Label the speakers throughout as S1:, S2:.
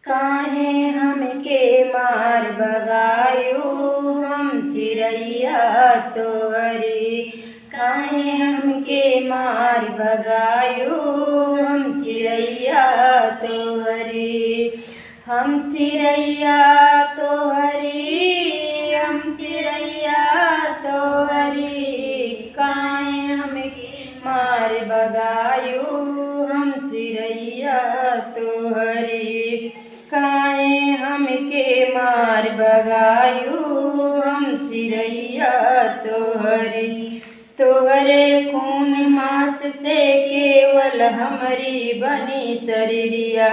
S1: काहे हमके मार भगायो हम चिरैया तोहरी। काहे हमके मार भगायो हम चिरैया तोहरी। हम चिरैया तोहरी, हम चिरैया तोहरी। काहे हमके मार भगायो हम चिरैया तोहरी। काहे हमके मार भगायो हम चिरैया तोहरी। तोहरे खून मास से केवल हमरी बनी शरीरिया।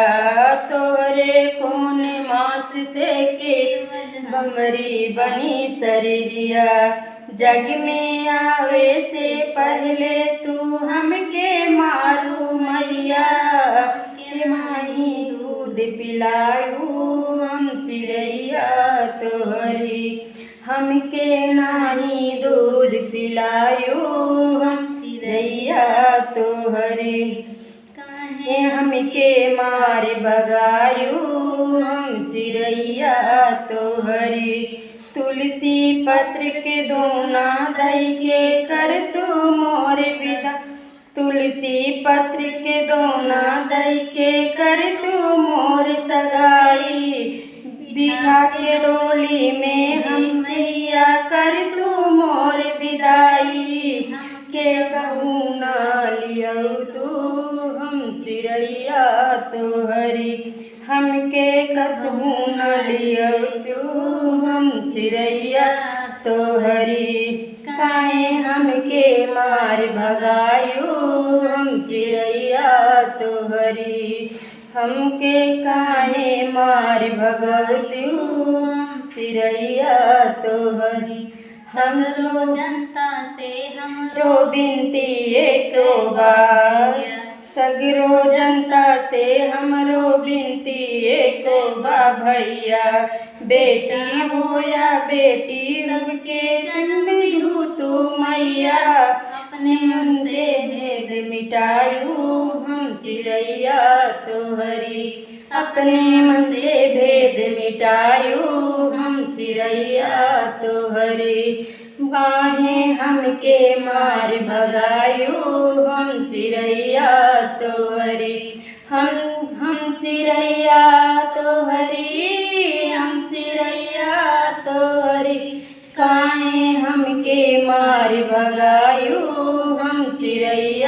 S1: तोहरे खून मास से केवल हमरी बनी शरीरिया। जग में आवे से पहले तू हमके मारू मैया। के माही दूध पिलायू हम चिरैया तोहरी। हमके नाही दूध पिलायो हम चिरैया तोहरी। काहे हमके मार भगायो हम चिरैया तोहरी। तुलसी पत्र के दोना दई के कर तू मोर विदा। तुलसी पत्र के दोना दई के कर तू मोर सगाई। बिठा के डोली में हम मैया कर तू मोर विदाई। के कहूँ ना लियो तू हम चिरैया तोहरी। हमके कतहू न लियो तू हम चिरैया तोहरी। काहे हमके मार भगायो हम चिरैया तोहरी। हमके काहे मार भगवत्यू चिरैया तोहरी। सगरो जनता से हमरो बिनती एको बार। सगरो जनता से हमरो बिनती एको बा भैया। बेटी हो या बेटी सबके जन्म दू तू मैया। अपने मन से भेद मिटायू हम चिरैया तोहरी। अपने मन से भेद मिटायू हम चिरैया तोहरी। काहे हमके मार भगायो हम चिरैया तोहरी। हम चिरैया तोहरी, हम चिरैया तोहरी। काहे हमके मार भगायो हम चिरैया